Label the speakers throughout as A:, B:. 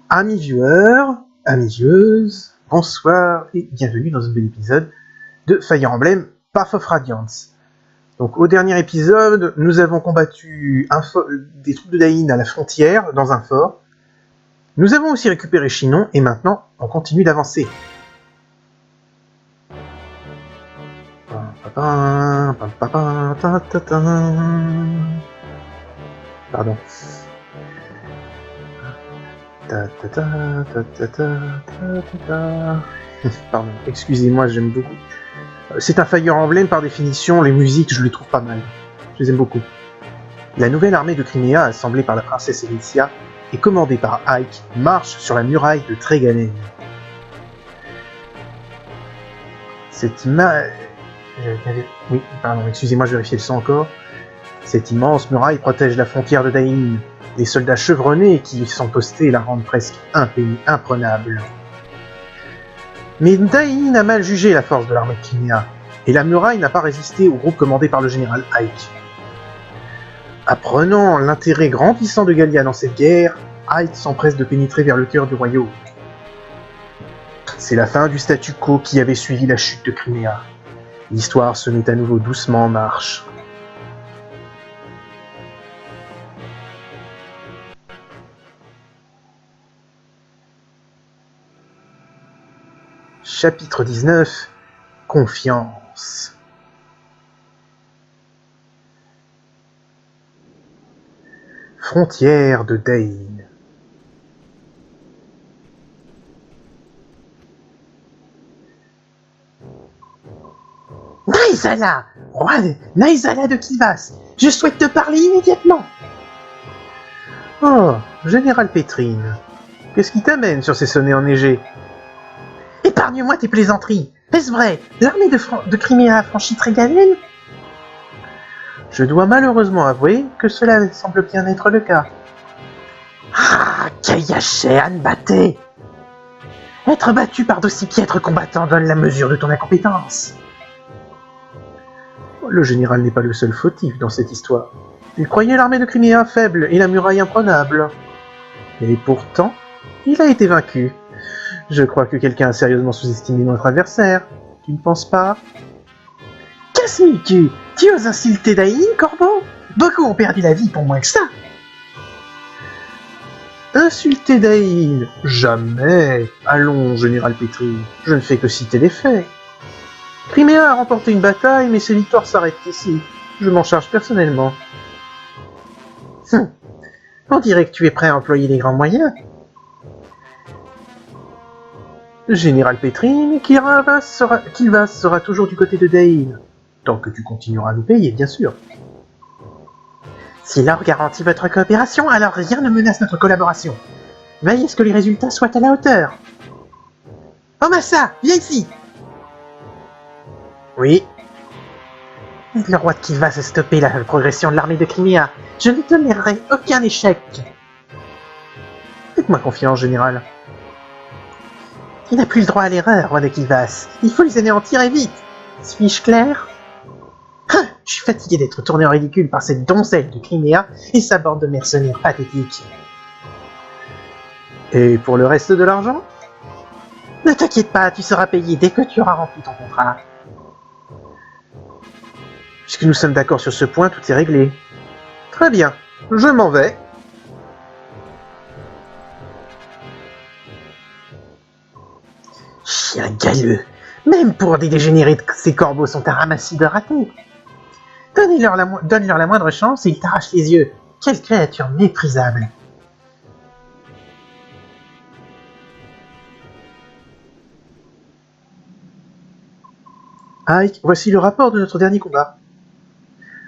A: Amis viewers, amis vieweuses, bonsoir et bienvenue dans un nouvel épisode de Fire Emblem Path of Radiance. Donc au dernier épisode, nous avons combattu des troupes de Dain à la frontière, dans un fort. Nous avons aussi récupéré Chinon et maintenant on continue d'avancer. Pardon. Pardon, excusez-moi, j'aime beaucoup. C'est un Fire Emblem par définition, les musiques je les trouve pas mal. Je les aime beaucoup. La nouvelle armée de Crimea, assemblée par la princesse Elicia et commandée par Ike, marche sur la muraille de Tréganen. Oui, pardon, excusez-moi, je vérifiais le son encore. Cette immense muraille protège la frontière de Dain. Les soldats chevronnés qui y sont postés la rendent presque imprenable. Mais Dain a mal jugé la force de l'armée de Crimea, et la muraille n'a pas résisté au groupe commandé par le général Ike. Apprenant l'intérêt grandissant de Gallia dans cette guerre, Ike s'empresse de pénétrer vers le cœur du royaume. C'est la fin du statu quo qui avait suivi la chute de Crimea. L'histoire se met à nouveau doucement en marche. Chapitre 19 – Confiance. Frontière de Dain.
B: Naizala, roi Naizala de Kivas, je souhaite te parler immédiatement.
A: Oh, Général Pétrine, qu'est-ce qui t'amène sur ces sommets enneigés?
B: Épargne-moi tes plaisanteries. Est-ce vrai? L'armée de Crimea a franchi Tréganen?
A: Je dois malheureusement avouer que cela semble bien être le cas.
B: Ah, Kayaché Anbaté! Être battu par d'aussi piètres combattants donne la mesure de ton incompétence.
A: Le général n'est pas le seul fautif dans cette histoire. Il croyait l'armée de Crimea faible et la muraille imprenable. Et pourtant, il a été vaincu. Je crois que quelqu'un a sérieusement sous-estimé notre adversaire. Tu ne penses pas?
B: Qu'assumes-tu? Tu oses insulter Dain, Corbeau? Beaucoup ont perdu la vie pour moins que ça.
A: Insulter Dain? Jamais. Allons, général Pétri, je ne fais que citer les faits. Crimea a remporté une bataille, mais ses victoires s'arrêtent ici. Je m'en charge personnellement.
B: On dirait que tu es prêt à employer les grands moyens.
A: Général Pétrine, Kivas sera toujours du côté de Dain. Tant que tu continueras à nous payer, bien sûr.
B: Si l'or garantit votre coopération, alors rien ne menace notre collaboration. Veillez à ce que les résultats soient à la hauteur. Omasa, viens ici.
A: Oui.
B: Aide le roi de Kivas à stopper la progression de l'armée de Crimea. Je ne tolérerai aucun échec.
A: Faites-moi confiance, général.
B: Il n'a plus le droit à l'erreur, roi de Kivas. Il faut les anéantir et vite. Suis-je clair? Je suis fatigué d'être tourné en ridicule par cette donzelle de Crimea et sa bande de mercenaires pathétiques.
A: Et pour le reste de l'argent?
B: Ne t'inquiète pas, tu seras payé dès que tu auras rempli ton contrat.
A: Puisque nous sommes d'accord sur ce point, tout est réglé. Très bien, je m'en vais.
B: Chien galeux. Même pour des dégénérés, ces corbeaux sont un ramassis de ratés. Donne-leur la moindre chance et ils t'arrachent les yeux. Quelle créature méprisable.
A: Ike, voici le rapport de notre dernier combat.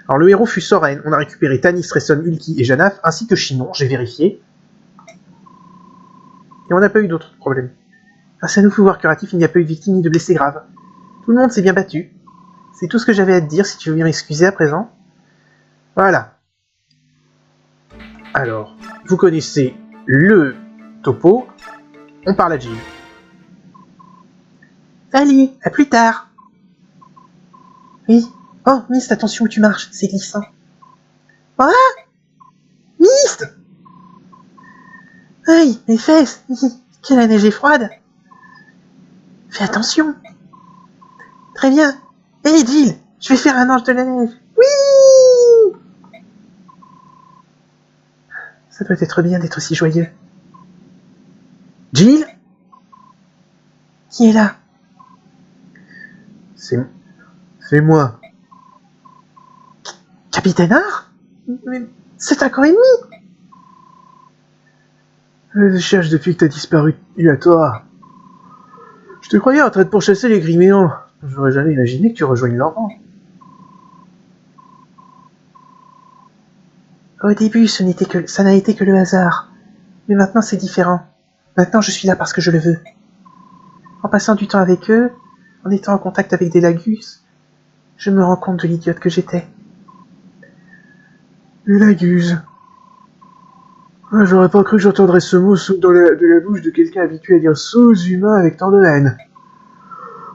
A: Alors le héros fut Soren, on a récupéré Tanis, Tresson, Ulki et Janaf, ainsi que Chinon, j'ai vérifié. Et on n'a pas eu d'autres problèmes. Grâce à nos pouvoirs curatifs, il n'y a pas eu de victimes ni de blessés graves. Tout le monde s'est bien battu. C'est tout ce que j'avais à te dire, si tu veux bien m'excuser à présent. Voilà. Alors, vous connaissez le topo. On parle à Jill.
B: Allez, à plus tard. Oui. Oh, Mist, attention où tu marches, c'est glissant. Ah, Mist! Aïe, mes fesses! Que la neige est froide! Fais attention! Très bien! Hé, Jill! Je vais faire un ange de la neige! Oui! Ça doit être bien d'être si joyeux. Jill? Qui est là?
A: C'est moi.
B: Capitaine Hart? Mais c'est un corps ennemi!
A: Je te cherche depuis que t'as disparu à toi. Je te croyais en train de pourchasser les Griméans. J'aurais jamais imaginé que tu rejoignes leur rang.
B: Au début, ça n'a été que le hasard. Mais maintenant, c'est différent. Maintenant, je suis là parce que je le veux. En passant du temps avec eux, en étant en contact avec des Lagus, je me rends compte de l'idiote que j'étais.
A: Les Lagus. J'aurais pas cru que j'entendrais ce mot de la bouche de quelqu'un habitué à dire sous-humain avec tant de haine.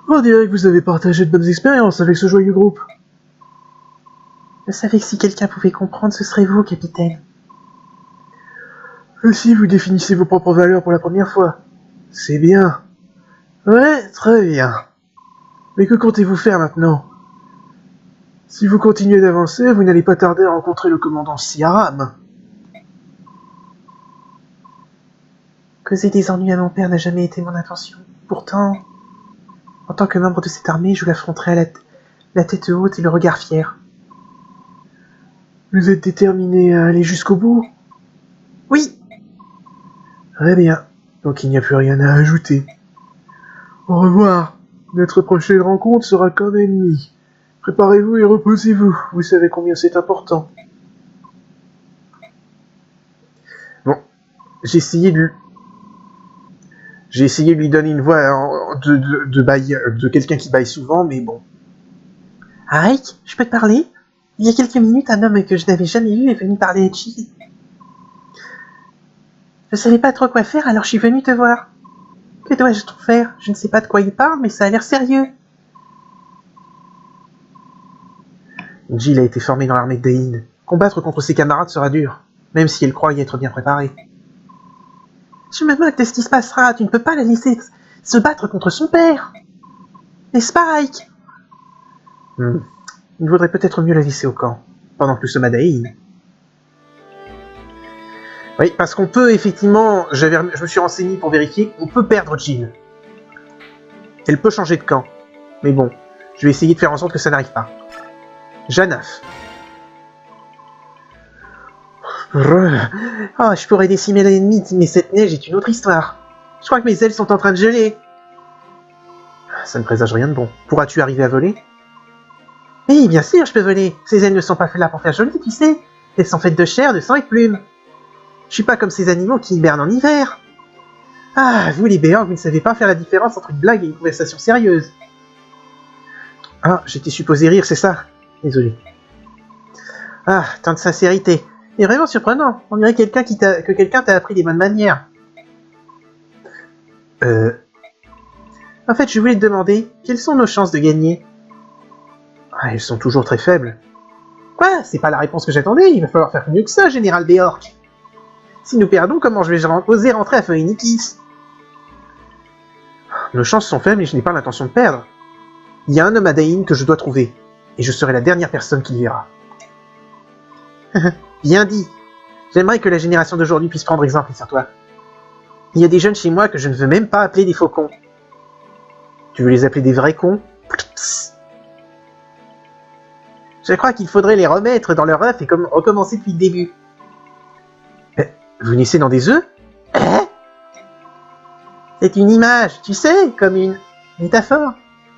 A: On dirait que vous avez partagé de bonnes expériences avec ce joyeux groupe.
B: Je savais que si quelqu'un pouvait comprendre, ce serait vous, capitaine.
A: Aussi, vous définissez vos propres valeurs pour la première fois. C'est bien. Ouais, très bien. Mais que comptez-vous faire maintenant? Si vous continuez d'avancer, vous n'allez pas tarder à rencontrer le commandant Siaram.
B: Causer des ennuis à mon père n'a jamais été mon intention. Pourtant, en tant que membre de cette armée, je l'affronterai à la tête haute et le regard fier.
A: Vous êtes déterminé à aller jusqu'au bout?
B: Oui!
A: Très bien. Donc il n'y a plus rien à ajouter. Au revoir. Notre prochaine rencontre sera comme ennemi. Préparez-vous et reposez-vous. Vous savez combien c'est important. Bon, j'ai essayé de lui donner une voix de quelqu'un qui baille souvent, mais bon.
B: Ike, je peux te parler? Il y a quelques minutes, un homme que je n'avais jamais vu est venu parler à Jill. Je savais pas trop quoi faire, alors je suis venu te voir. Que dois-je faire? Je ne sais pas de quoi il parle, mais ça a l'air sérieux.
A: Jill a été formée dans l'armée de Dain. Combattre contre ses camarades sera dur, même si elle croit y être bien préparée.
B: Je me moque de ce qui se passera, tu ne peux pas la laisser se battre contre son père. N'est-ce pas, Ike?
A: Il vaudrait peut-être mieux la laisser au camp, pendant que nous sommes à Dain. Oui, parce qu'on peut effectivement, je me suis renseigné pour vérifier, on peut perdre Jill. Elle peut changer de camp. Mais bon, je vais essayer de faire en sorte que ça n'arrive pas. Janaf.
B: Oh, je pourrais décimer l'ennemi, mais cette neige est une autre histoire. Je crois que mes ailes sont en train de geler.
A: Ça ne présage rien de bon. Pourras-tu arriver à voler?
B: Oui, bien sûr, je peux voler. Ces ailes ne sont pas faites là pour faire joli, tu sais. Elles sont faites de chair, de sang et de plumes. Je suis pas comme ces animaux qui hibernent en hiver. Ah, vous les béants, vous ne savez pas faire la différence entre une blague et une conversation sérieuse.
A: Ah, j'étais supposé rire, c'est ça? Désolé.
B: Ah, tant de sincérité. C'est vraiment surprenant. On dirait que quelqu'un t'a appris des bonnes manières. En fait, je voulais te demander, quelles sont nos chances de gagner?
A: Ah, elles sont toujours très faibles.
B: Quoi? C'est pas la réponse que j'attendais. Il va falloir faire mieux que ça, Général Béork. Si nous perdons, comment je vais oser rentrer à Phoenix?
A: Nos chances sont faibles et je n'ai pas l'intention de perdre. Il y a un homme à Dain que je dois trouver, et je serai la dernière personne qui le verra.
B: Bien dit. J'aimerais que la génération d'aujourd'hui puisse prendre exemple sur toi. Il y a des jeunes chez moi que je ne veux même pas appeler des faucons.
A: Tu veux les appeler des vrais cons?
B: Je crois qu'il faudrait les remettre dans leur œuf et recommencer depuis le début.
A: Vous naissez dans des œufs?
B: Hein? C'est une image, tu sais, comme une métaphore.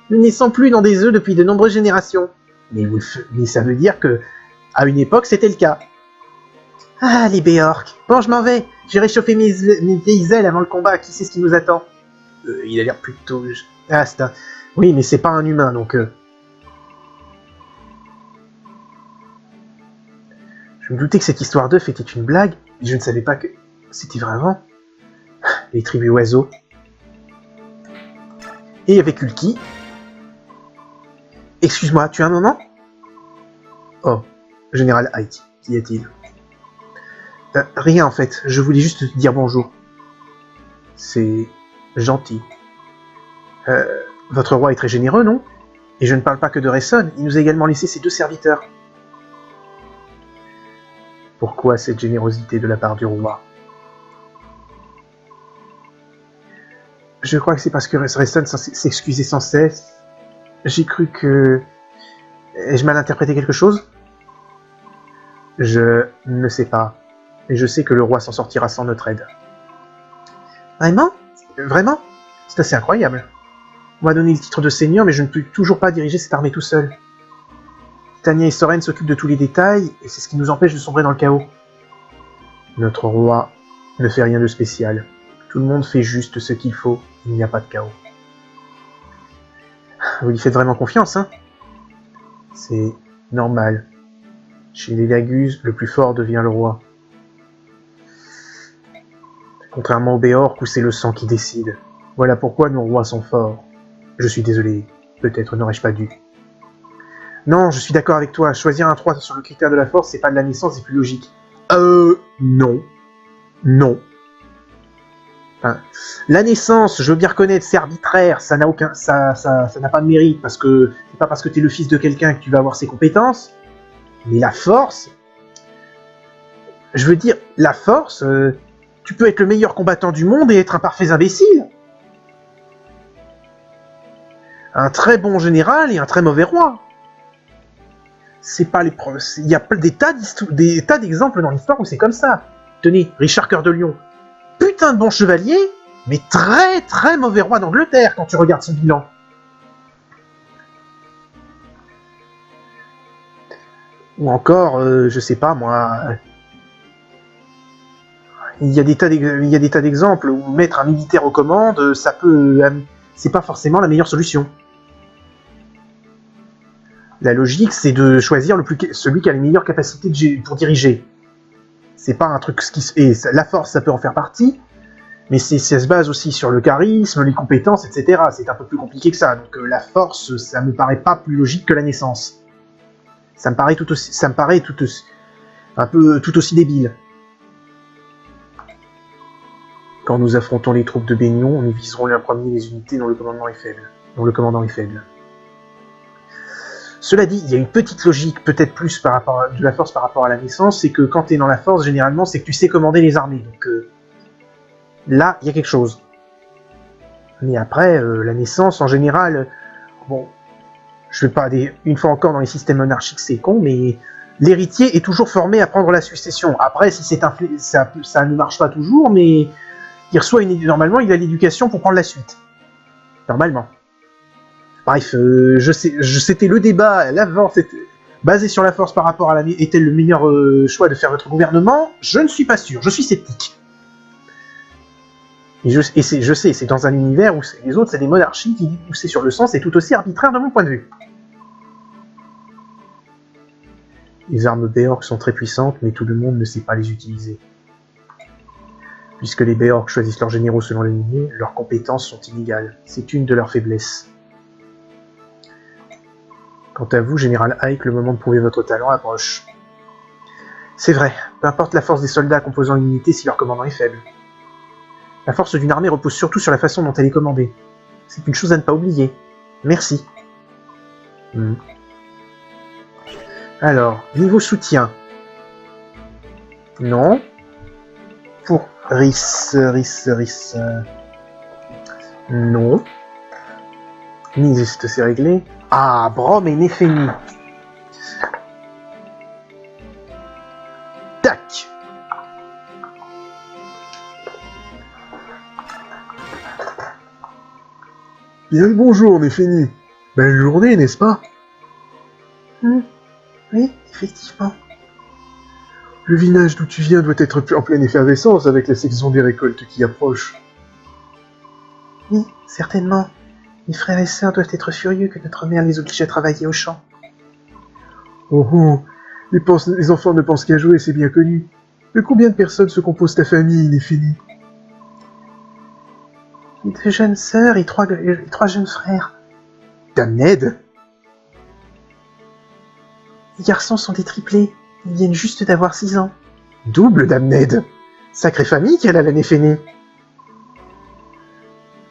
B: Nous naissons plus dans des œufs depuis de nombreuses générations.
A: Mais ça veut dire que, à une époque, c'était le cas.
B: Ah, les Béork. Bon, je m'en vais. J'ai réchauffé mes vieilles ailes avant le combat. Qui sait ce qui nous attend?
A: Il a l'air plutôt... Ah, c'est un... Oui, mais c'est pas un humain, donc... Je me doutais que cette histoire d'œuf était une blague, mais je ne savais pas que c'était vraiment... Les tribus oiseaux. Et avec Ulki... Excuse-moi, tu as un moment? Oh, Général Ike, qu'y a-t-il? Rien en fait, je voulais juste te dire bonjour. C'est gentil. Votre roi est très généreux, non? Et je ne parle pas que de Rayson, il nous a également laissé ses 2 serviteurs. Pourquoi cette générosité de la part du roi? Je crois que c'est parce que Rayson s'excusait sans cesse. J'ai cru que... Ai-je mal interprété quelque chose? Je ne sais pas. Et je sais que le roi s'en sortira sans notre aide. Vraiment? Vraiment? C'est assez incroyable. On m'a donné le titre de seigneur, mais je ne peux toujours pas diriger cette armée tout seul. Titania et Soren s'occupent de tous les détails, et c'est ce qui nous empêche de sombrer dans le chaos. Notre roi ne fait rien de spécial. Tout le monde fait juste ce qu'il faut, il n'y a pas de chaos. Vous lui faites vraiment confiance, hein? C'est normal. Chez les Lagus, le plus fort devient le roi. Contrairement aux Béorques où c'est le sang qui décide. Voilà pourquoi nos rois sont forts. Je suis désolé, peut-être n'aurais-je pas dû. Non, je suis d'accord avec toi, choisir un 3 sur le critère de la force, c'est pas de la naissance, c'est plus logique. Non. Non. Enfin, la naissance, je veux bien reconnaître, c'est arbitraire, ça n'a aucun... ça n'a pas de mérite, parce que c'est pas parce que t'es le fils de quelqu'un que tu vas avoir ses compétences, mais la force... Je veux dire, la force, tu peux être le meilleur combattant du monde et être un parfait imbécile. Un très bon général et un très mauvais roi. C'est pas les preuves. Il y a des tas d'exemples dans l'histoire où c'est comme ça. Tenez, Richard Cœur de Lion. Putain de bon chevalier, mais très très mauvais roi d'Angleterre quand tu regardes son bilan. Ou encore, je sais pas moi... Il y a des tas d'exemples où mettre un militaire aux commandes, ça peut... C'est pas forcément la meilleure solution. La logique, c'est de choisir celui qui a les meilleures capacités pour diriger. C'est pas un truc... Et la force, ça peut en faire partie, mais ça se base aussi sur le charisme, les compétences, etc. C'est un peu plus compliqué que ça. Donc la force, ça me paraît pas plus logique que la naissance. Ça me paraît tout aussi débile. Quand nous affrontons les troupes de Baignon, nous viserons l'un premier les unités dont le commandant est faible. Cela dit, il y a une petite logique, peut-être plus de la force par rapport à la naissance, c'est que quand tu es dans la force, généralement, c'est que tu sais commander les armées. Donc là, il y a quelque chose. Mais après, la naissance, en général, bon, je vais pas une fois encore dans les systèmes monarchiques, c'est con, mais l'héritier est toujours formé à prendre la succession. Après, si ça ne marche pas toujours, mais il reçoit normalement, il a l'éducation pour prendre la suite. Normalement. Bref, c'était le débat, l'avant, c'était basé sur la force par rapport à l'année. Est-elle le meilleur choix de faire votre gouvernement? Je ne suis pas sûr, je suis sceptique. Et je sais, c'est dans un univers où les autres, c'est des monarchies où c'est sur le sang, c'est tout aussi arbitraire de mon point de vue. Les armes Béorques sont très puissantes, mais tout le monde ne sait pas les utiliser. Puisque les Béorques choisissent leurs généraux selon la lignée, leurs compétences sont inégales. C'est une de leurs faiblesses. Quant à vous, Général Ike, le moment de prouver votre talent approche. C'est vrai, peu importe la force des soldats composant une unité si leur commandant est faible. La force d'une armée repose surtout sur la façon dont elle est commandée. C'est une chose à ne pas oublier. Merci. Alors, niveau soutien. Non. Pour Rhys. Non. Nist, c'est réglé. Ah, Brom et Néphénie. Tac.
C: Bien le bonjour, Néphénie. Belle journée, n'est-ce pas?
B: Oui, effectivement.
C: Le village d'où tu viens doit être en pleine effervescence avec la saison des récoltes qui approche.
B: Oui, certainement. Mes frères et sœurs doivent être furieux que notre mère les oblige à travailler au champ.
C: Oh oh, les enfants ne pensent qu'à jouer, c'est bien connu. De combien de personnes se compose ta famille, Néphénie?
B: 2 jeunes sœurs et 3 jeunes frères.
A: Damned.
B: Les garçons sont des triplés. Ils viennent juste d'avoir 6 ans.
A: Double Damned. Sacrée famille qu'elle a, la Néphénie.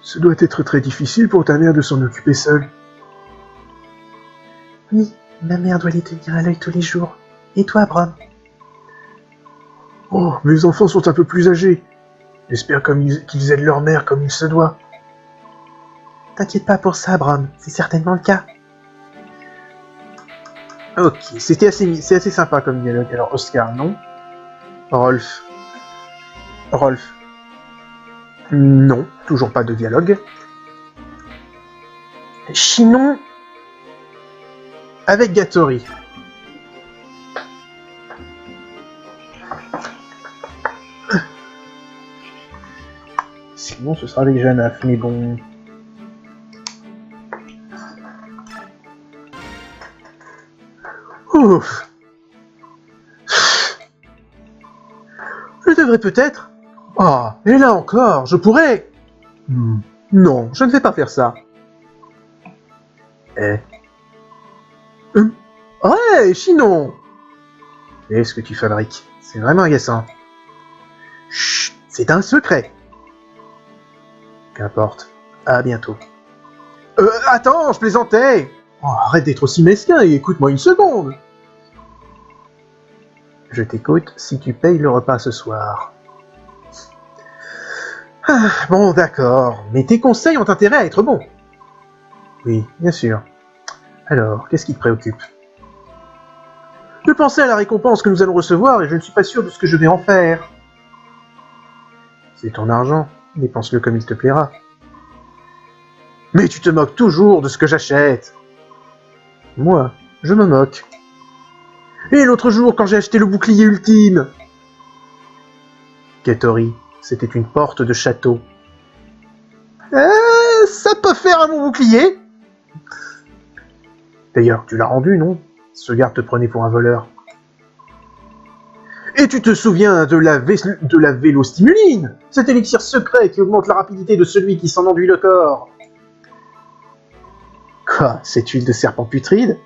C: Ce doit être très difficile pour ta mère de s'en occuper seule.
B: Oui, ma mère doit les tenir à l'œil tous les jours. Et toi, Brom?
C: Oh, mes enfants sont un peu plus âgés. J'espère qu'ils aident leur mère comme il se doit.
B: T'inquiète pas pour ça, Brom. C'est certainement le cas.
A: Ok, c'est assez sympa comme dialogue. Alors, Oscar, non. Rolf. Non, toujours pas de dialogue. Chinon avec Gattori. Sinon, ce sera avec Janaf, mais bon. Ouf. Je devrais peut-être. Ah, et là encore, je pourrais. Non, je ne vais pas faire ça. Ouais, Chinon. Qu'est-ce que tu fabriques? C'est vraiment agaçant. Chut, c'est un secret. Qu'importe. À bientôt. Attends, je plaisantais. Oh, arrête d'être aussi mesquin et écoute-moi une seconde. Je t'écoute si tu payes le repas ce soir. Ah, bon, d'accord, mais tes conseils ont intérêt à être bons. Oui, bien sûr. Alors, qu'est-ce qui te préoccupe? Je pensais à la récompense que nous allons recevoir et je ne suis pas sûr de ce que je vais en faire. C'est ton argent, dépense-le comme il te plaira. Mais tu te moques toujours de ce que j'achète. Moi, je me moque. Et l'autre jour, quand j'ai acheté le bouclier ultime. Gattori, c'était une porte de château. Ça peut faire un bon bouclier. D'ailleurs, tu l'as rendu, non? Ce garde te prenait pour un voleur. Et tu te souviens de la vélostimuline, cet élixir secret qui augmente la rapidité de celui qui s'en enduit le corps. Quoi, cette huile de serpent putride?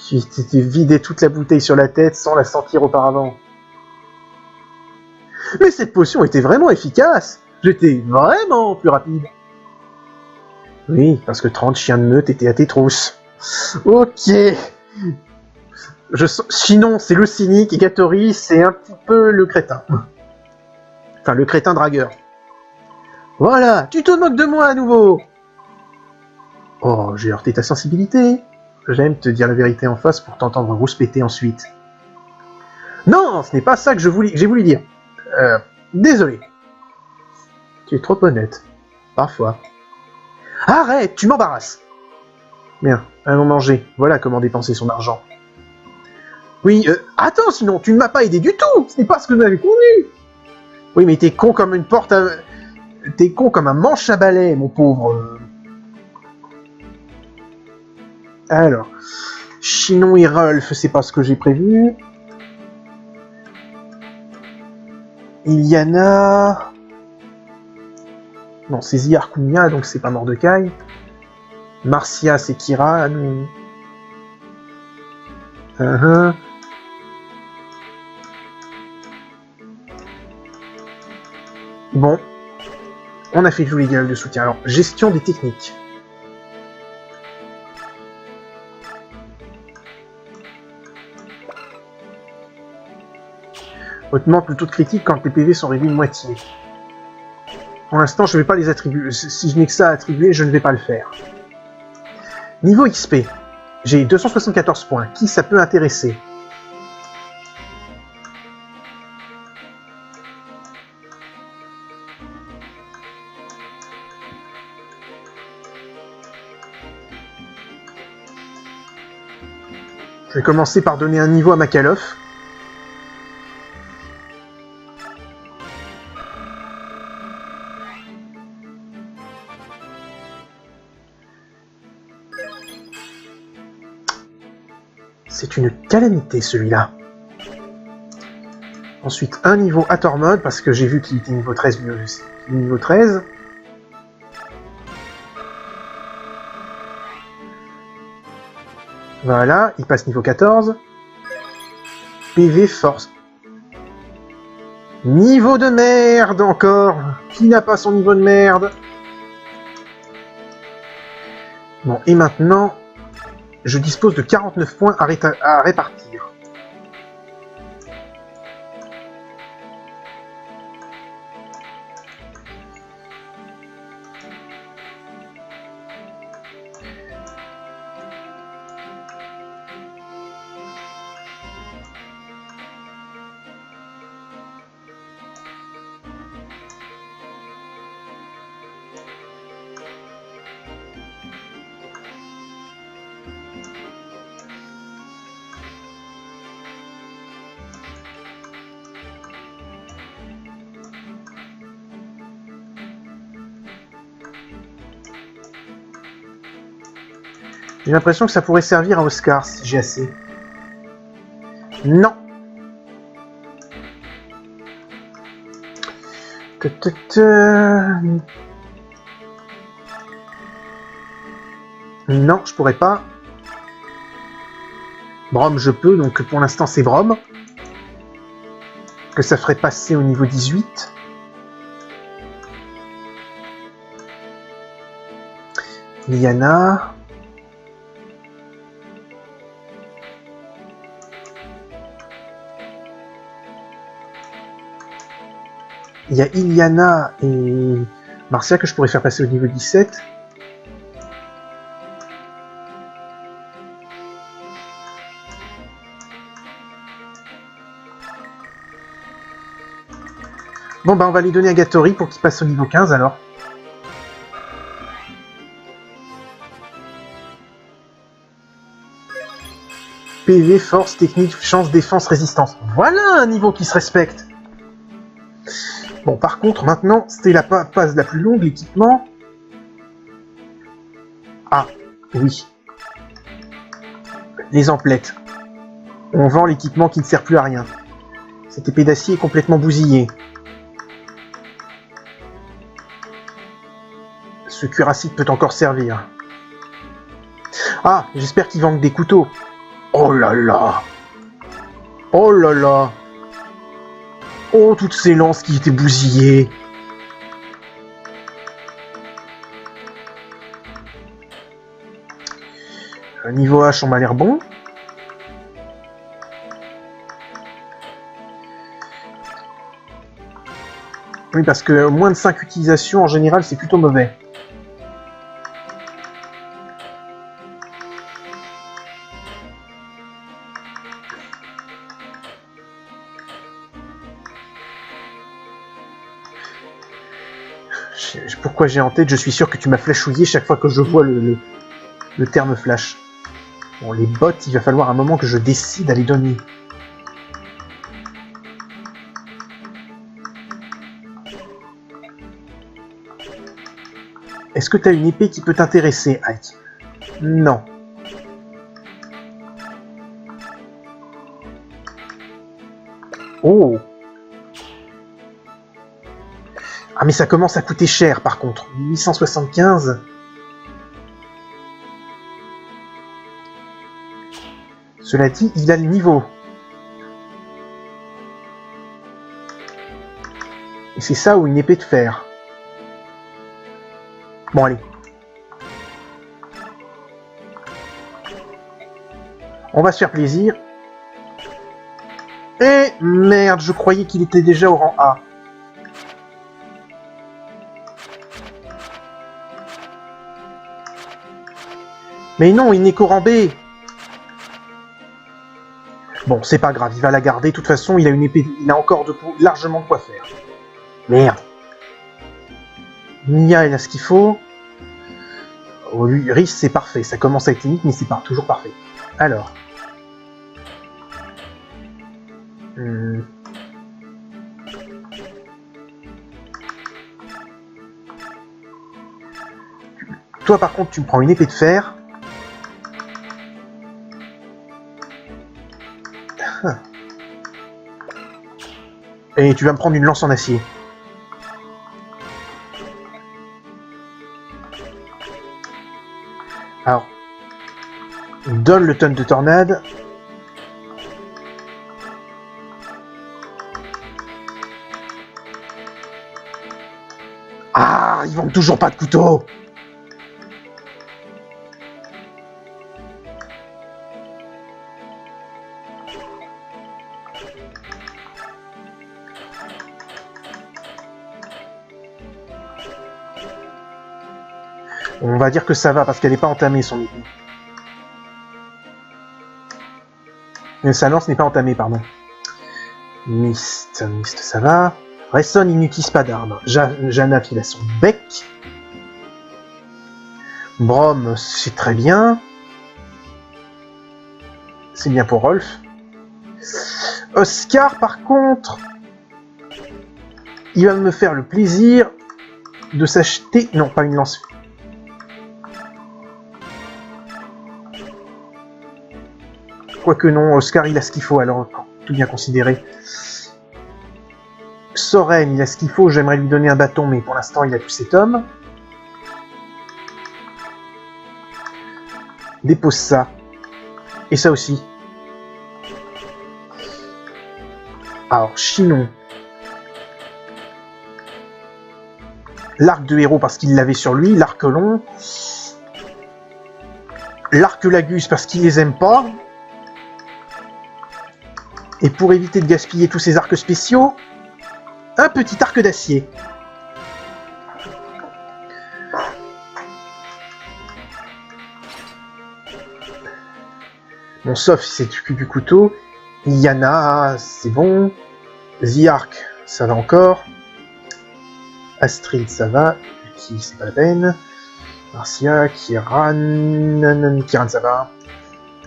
A: Tu t'es vidé toute la bouteille sur la tête sans la sentir auparavant. Mais cette potion était vraiment efficace. J'étais vraiment plus rapide. Oui, parce que 30 chiens de meute étaient à tes trousses. Ok. Sinon, c'est le cynique et Gattori, c'est un petit peu le crétin. Enfin, le crétin dragueur. Voilà, tu te moques de moi à nouveau. Oh, j'ai heurté ta sensibilité. J'aime te dire la vérité en face pour t'entendre rouspéter ensuite. Non, ce n'est pas ça que j'ai voulu dire. Désolé. Tu es trop honnête. Parfois. Arrête, tu m'embarrasses. Bien, allons manger. Voilà comment dépenser son argent. Oui, attends, sinon, tu ne m'as pas aidé du tout. Ce n'est pas ce que nous avons convenu. Oui, mais t'es con comme une porte à... T'es con comme un manche à balai, mon pauvre... Alors, Chinon et Rolf, c'est pas ce que j'ai prévu. Iliana... Non, c'est Ziarkunia, donc c'est pas Mordecai. Marcia, c'est Kira. Bon. On a fait tous les dialogues de soutien. Alors, gestion des techniques. Augmente le taux de critique quand les PV sont réduits de moitié. Pour l'instant, je ne vais pas les attribuer. Si je n'ai que ça à attribuer, je ne vais pas le faire. Niveau XP. J'ai 274 points. Qui ça peut intéresser? Je vais commencer par donner un niveau à Makalov. C'est une calamité, celui-là. Ensuite, un niveau à Tormod, parce que j'ai vu qu'il était niveau 13 lui aussi. Niveau 13. Voilà, il passe niveau 14. PV force. Niveau de merde encore. Qui n'a pas son niveau de merde? Bon, et maintenant, je dispose de 49 points à répartir. J'ai l'impression que ça pourrait servir à Oscar si j'ai assez. Non. Non, je pourrais pas. Brom, je peux, donc pour l'instant c'est Brom. Que ça ferait passer au niveau 18. Liana. Il y a Iliana et Marcia que je pourrais faire passer au niveau 17. Bon bah on va lui donner à Gatori pour qu'il passe au niveau 15 alors. PV, force, technique, chance, défense, résistance. Voilà un niveau qui se respecte. Bon, par contre, maintenant, c'était la phase la plus longue, l'équipement. Ah, oui. Les emplettes. On vend l'équipement qui ne sert plus à rien. Cette épée d'acier est complètement bousillée. Ce cuirassite peut encore servir. Ah, j'espère qu'ils vendent des couteaux. Oh là là. Oh là là. Oh, toutes ces lances qui étaient bousillées. Niveau H, on m'a l'air bon. Oui, parce que moins de 5 utilisations, en général, c'est plutôt mauvais. Pourquoi j'ai en tête, je suis sûr que tu m'as flashouillé chaque fois que je vois le terme flash. Bon, les bots, il va falloir un moment que je décide à les donner. Est-ce que tu as une épée qui peut t'intéresser, Ike? Non. Oh! Ah mais ça commence à coûter cher par contre. 875. Cela dit, il a le niveau. Et c'est ça ou une épée de fer. Bon allez. On va se faire plaisir. Et merde, je croyais qu'il était déjà au rang A. Mais non, il n'est qu'au rang B. Bon, c'est pas grave, il va la garder. De toute façon, il a une épée, il a encore largement de quoi faire. Merde. Nia, elle a ce qu'il faut. Oh, lui, Rhys, c'est parfait. Ça commence à être limite, mais c'est pas toujours parfait. Alors. Toi, par contre, tu me prends une épée de fer. Et tu vas me prendre une lance en acier. Alors, donne le tonne de tornade. Ah, ils vendent toujours pas de couteau. On va dire que ça va parce qu'elle n'est pas entamée son épée. Sa lance n'est pas entamée, pardon. Mist, ça va. Resson, il n'utilise pas d'armes. Janaf, il a son bec. Brom, c'est très bien. C'est bien pour Rolf. Oscar, par contre, il va me faire le plaisir de s'acheter... Non, pas une lance. Quoique non, Oscar, il a ce qu'il faut, alors, tout bien considéré. Soren, il a ce qu'il faut, j'aimerais lui donner un bâton, mais pour l'instant, il a tous ses tomes. Dépose ça. Et ça aussi. Alors, Chinon. L'arc de héros parce qu'il l'avait sur lui, l'arc long. L'arc Lagus parce qu'il les aime pas. Et pour éviter de gaspiller tous ses arcs spéciaux, un petit arc d'acier. Bon, sauf si c'est du couteau. Yana, c'est bon. The Arc, ça va encore. Astrid, ça va. Qui, c'est pas la peine. Marcia, Kiran, ça va.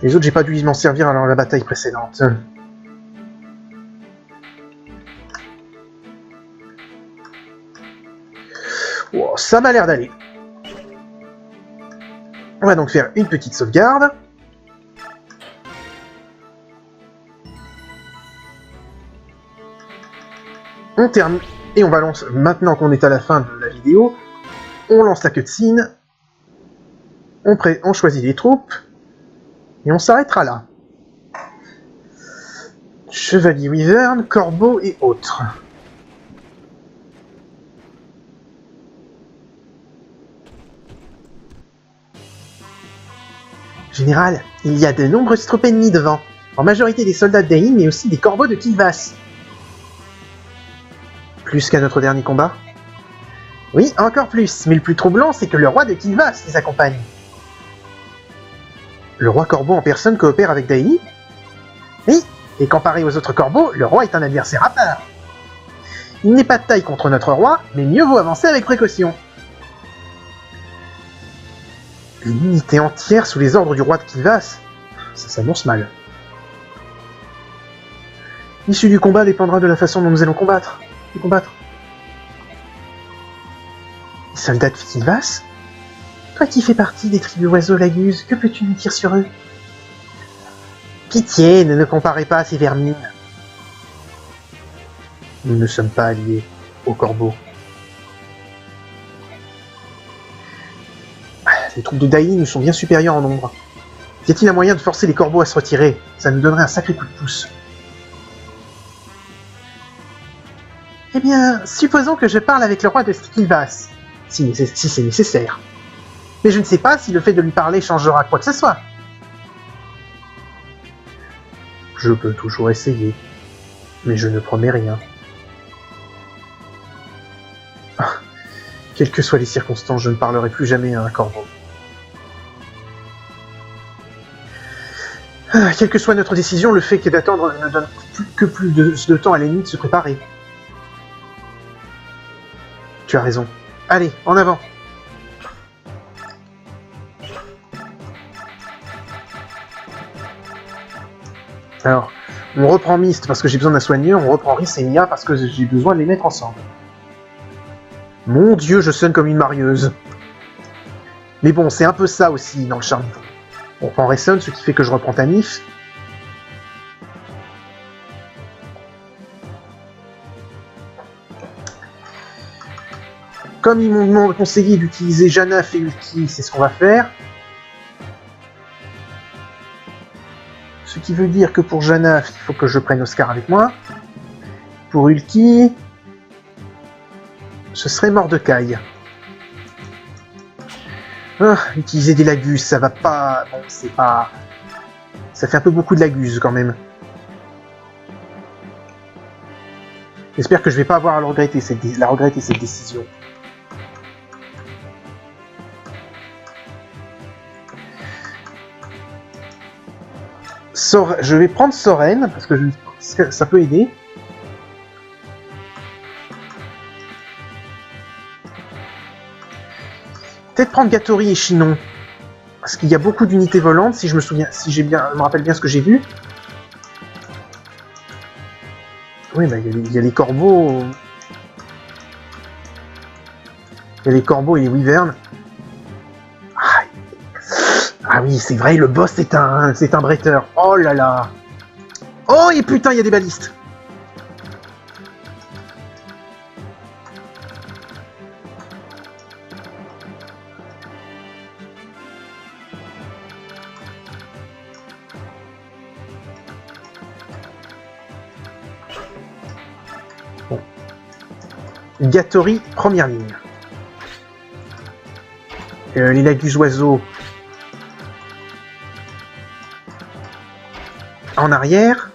A: Les autres, j'ai pas dû m'en servir dans la bataille précédente. Oh, ça m'a l'air d'aller. On va donc faire une petite sauvegarde. On termine, et on va lancer, maintenant qu'on est à la fin de la vidéo, on lance la cutscene, on choisit les troupes, et on s'arrêtera là. Chevalier Wyvern, Corbeau et autres. Général, il y a de nombreuses troupes ennemies devant, en majorité des soldats d'Ain, mais aussi des corbeaux de Kilvas. Plus qu'à notre dernier combat? Oui, encore plus, mais le plus troublant, c'est que le roi de Kilvas les accompagne. Le roi corbeau en personne coopère avec Daini? Oui, et comparé aux autres corbeaux, le roi est un adversaire à part. Il n'est pas de taille contre notre roi, mais mieux vaut avancer avec précaution. Une unité entière sous les ordres du roi de Kilvas? Ça s'annonce mal. L'issue du combat dépendra de la façon dont nous allons combattre. Les soldats de Kilvas? Toi qui fais partie des tribus oiseaux Lagus, que peux-tu nous dire sur eux? Pitié, ne comparez pas à ces vermines. Nous ne sommes pas alliés aux corbeaux. Les troupes de Dain nous sont bien supérieures en nombre. Y a-t-il un moyen de forcer les corbeaux à se retirer? Ça nous donnerait un sacré coup de pouce. Eh bien, supposons que je parle avec le roi de Kilvas, si c'est nécessaire. Mais je ne sais pas si le fait de lui parler changera quoi que ce soit. Je peux toujours essayer, mais je ne promets rien. Quelles que soient les circonstances, je ne parlerai plus jamais à un corbeau. Quelle que soit notre décision, le fait que d'attendre ne donne que plus de temps à l'ennemi de se préparer. Tu as raison. Allez, en avant. Alors, on reprend Mist parce que j'ai besoin d'un soigneur, on reprend Rhys et Mia parce que j'ai besoin de les mettre ensemble. Mon Dieu, je sonne comme une marieuse. Mais bon, c'est un peu ça aussi dans le charme. On reprend Resson, ce qui fait que je reprends Tanif. Comme ils m'ont conseillé d'utiliser Janaf et Ulki, c'est ce qu'on va faire. Ce qui veut dire que pour Janaf, il faut que je prenne Oscar avec moi. Pour Ulki, ce serait Mordecai. Utiliser des Lagus, ça va pas... Bon, c'est pas... Ça fait un peu beaucoup de Lagus, quand même. J'espère que je vais pas avoir à la regretter, cette décision. Je vais prendre Soren, parce que ça peut aider. Peut-être prendre Gatori et Chinon. Parce qu'il y a beaucoup d'unités volantes, si je me souviens, je me rappelle bien ce que j'ai vu. Oui, bah il y a les corbeaux. Il y a les corbeaux et les wyverns. Ah oui, c'est vrai, le boss c'est un bretteur. Oh là là. Oh et putain, il y a des balistes. Bon. Gatori, première ligne. Les lagus oiseaux en arrière.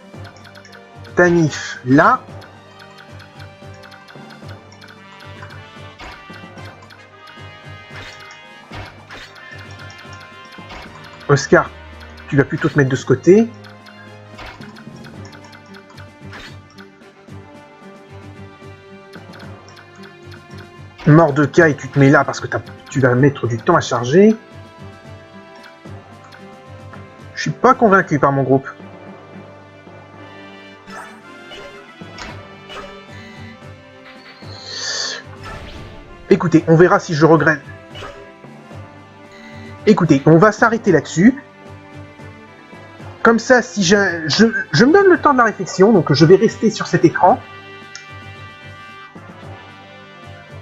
A: Tanif là. Oscar, tu vas plutôt te mettre de ce côté. Mordecai, tu te mets là parce que tu vas mettre du temps à charger. Je suis pas convaincu par mon groupe. Écoutez, on verra si je regrette. Écoutez, on va s'arrêter là-dessus. Comme ça, si je me donne le temps de la réflexion, donc je vais rester sur cet écran.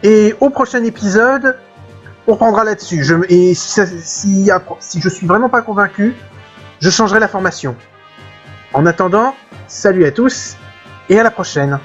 A: Et au prochain épisode, on reprendra là-dessus. Et si je suis vraiment pas convaincu, je changerai la formation. En attendant, salut à tous et à la prochaine.